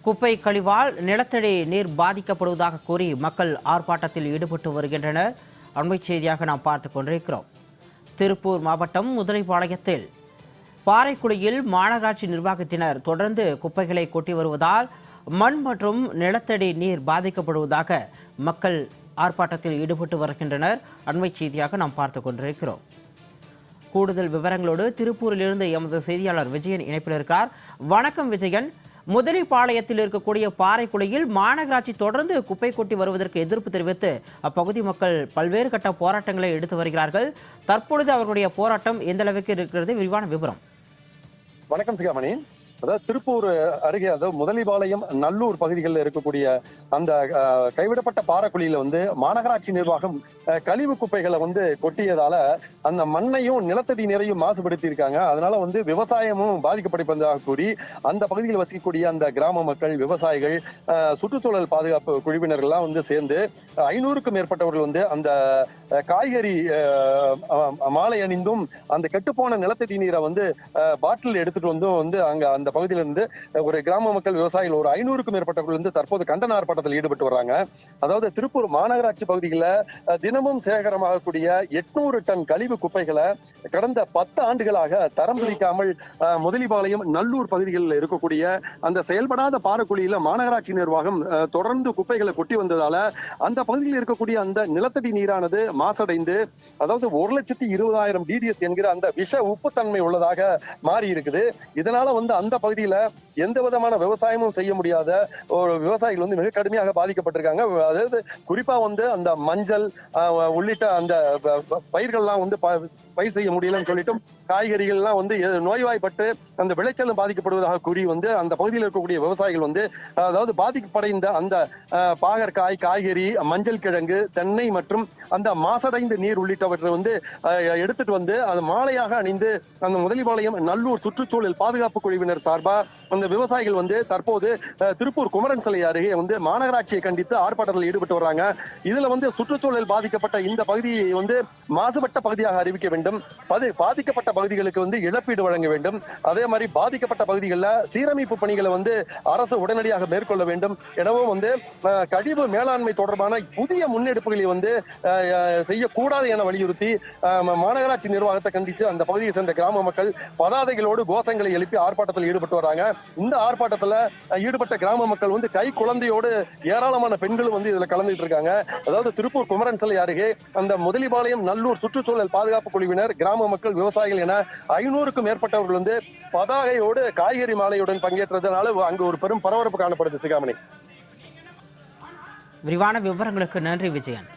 குப்பை கழிவால் நிலத்தடி நீர் பாதிக்கப்படுவதாக கூறி மக்கள் ஆர்ப்பாட்டத்தில் ஈடுபட்டு வருகின்றனர். அண்மை செய்தியாக நாம் பார்த்துக் கொண்டிருக்கிறோம். திருப்பூர் மாவட்டம் முதலைப்பாளையத்தில் பாறைக்குழியில் மாநகராட்சி நிர்வாகத்தினர் தொடர்ந்து குப்பைகளை கொட்டி வருவதால் மண் மற்றும் நிலத்தடி நீர் பாதிக்கப்படுவதாக மக்கள் ஆர்ப்பாட்டத்தில் ஈடுபட்டு வருகின்றனர். அண்மை செய்தியாக நாம் பார்த்துக் கொண்டிருக்கிறோம். கூடுதல் விவரங்களோடு திருப்பூரிலிருந்து எமது செய்தியாளர் விஜயன் இணைப்பில் இருக்கிறார். வணக்கம் விஜயன். முதலைப்பாளையத்தில் இருக்கக்கூடிய பாறைக்குழியில் மாநகராட்சி தொடர்ந்து குப்பை கொட்டி வருவதற்கு எதிர்ப்பு தெரிவித்து அப்பகுதி மக்கள் பல்வேறு கட்ட போராட்டங்களை எடுத்து வருகிறார்கள். தற்பொழுது அவர்களுடைய போராட்டம் எந்த அளவுக்கு இருக்கிறது? விரிவான விவரம். வணக்கம் சிகாமணி. அதாவது திருப்பூர் அருகே, அதாவது முதலைப்பாளையம் நல்லூர் பகுதிகளில் இருக்கக்கூடிய அந்த கைவிடப்பட்ட பாறைக்குழியில மாநகராட்சி நிர்வாகம் கழிவு குப்பைகளை கொட்டியதால அந்த மண்ணையும் நிலத்தடி நீரையும் மாசுபடுத்தி இருக்காங்க. அதனால விவசாயமும் பாதிக்கப்படுவதாக கூறி அந்த பகுதியில் வசிக்கக்கூடிய அந்த கிராம மக்கள், விவசாயிகள், சுற்றுச்சூழல் பாதுகாப்பு குழுவினர்கள்லாம் சேர்ந்து 500க்கும் மேற்பட்டவர்கள் அந்த காய்கறி மாலை அணிந்தும் அந்த கெட்டுப்போன நிலத்தடி நீரை பாட்டில் எடுத்துட்டு அங்க அந்த பகுதியிலிருந்து ஒரு கிராம மக்கள், விவசாயிகள் ஒரு 500க்கும் மேற்பட்டவர்கள் தற்போது கண்டன ஆர்ப்பாட்டத்தில் ஈடுபட்டு வர்றாங்க. அதாவது திருப்பூர் மாநகராட்சி பகுதிகளில் தினமும் சேகரமாகக்கூடிய 800 டன் கழிவு குப்பைகளை கடந்த 10 ஆண்டுகளாக தரம் பிரிக்காமல் முதலைப்பாளையம் நல்லூர் பகுதிகளில் இருக்கக்கூடிய அந்த செயல்படாத பாறைக்குழியில மாநகராட்சி நிர்வாகம் தொடர்ந்து குப்பைகளை கொட்டி வந்ததால அந்த பகுதியில் இருக்கக்கூடிய அந்த நிலத்தடி நீரானது மாசடைந்து, அதாவது 1,20,000 டிடிஎஸ் என்கிற அந்த விஷ உப்புத்தன்மை உள்ளதாக மாறி இருக்குது. இதனால அந்த பகுதியில எந்த விதமான விவசாயமும் செய்ய முடியாத ஒரு விவசாயிகள் மிக கடுமையாக பாதிக்கப்பட்டிருக்காங்க. அதாவது குறிப்பா அந்த மஞ்சள் உள்ளிட்ட அந்த பயிர்கள்லாம் பயிர் செய்ய முடியலன்னு சொல்லிட்டு காய்கறிகள்லாம் நோய்வாய்ப்பட்டு அந்த விளைச்சலும் பாதிக்கப்படுவதாக கூறி அந்த பகுதியில் இருக்கக்கூடிய விவசாயிகள் அதாவது பாதிக்கப்படைந்த அந்த பாகற்காய், காய்கறி, மஞ்சள் கிழங்கு, தென்னை மற்றும் அந்த மாசடைந்த நீர் உள்ளிட்டவற்றை எடுத்துட்டு அந்த மாலையாக அணிந்து அந்த முதலைப்பாளையம் நல்லூர் சுற்றுச்சூழல் பாதுகாப்பு குழுவினர் சார்பா அந்த விவசாயிகள் தற்போது திருப்பூர் குமரன் சிலை அருகே மாநகராட்சியை கண்டித்து ஆர்ப்பாட்டத்தில் ஈடுபட்டு வர்றாங்க. இதுல சுற்றுச்சூழல் பாதிக்கப்பட்ட இந்த பகுதியை மாசுபட்ட பகுதியாக அறிவிக்க வேண்டும், பாதிக்கப்பட்ட பகுதிகளுக்கு இழப்பீடு வழங்க வேண்டும். அதே மாதிரி பாதிக்கப்பட்ட பகுதிகளில் சீரமைப்பு பணிகளை அரசு உடனடியாக மேற்கொள்ள வேண்டும் எனவும் கழிவு மேலாண்மை தொடர்பான புதிய முன்னெடுப்புகளை செய்யக்கூடாது என வலியுறுத்தி மாநகராட்சி நிர்வாகத்தை கண்டித்து அந்த பகுதியை சேர்ந்த கிராம மக்கள் பதாதைகளோடு கோஷங்களை எழுப்பி ஆர்ப்பாட்டத்தில் ஈடுபட்டு வராங்க. இந்த ஆர்ப்பாட்டத்தில் ஈடுபட்ட கிராம மக்கள் கை குழந்தையோடு ஏராளமான பெண்களும் இதுல கலந்துட்டு இருக்காங்க. அதாவது திருப்பூர் குமரன் சிலை அருகே அந்த முதலைப்பாளையம் நல்லூர் சுற்றுச்சூழல் பாதுகாப்பு குழுவினர், கிராம மக்கள், விவசாயிகள் என 500க்கும் மேற்பட்டவர்கள் பதாகையோடு காய்கறி மாலையுடன் பங்கேற்றதுனால அங்கு ஒரு பெரும் பரபரப்பு காணப்படுது. சிகாமணி, விரிவான விவரங்களுக்கு நன்றி விஜயன்.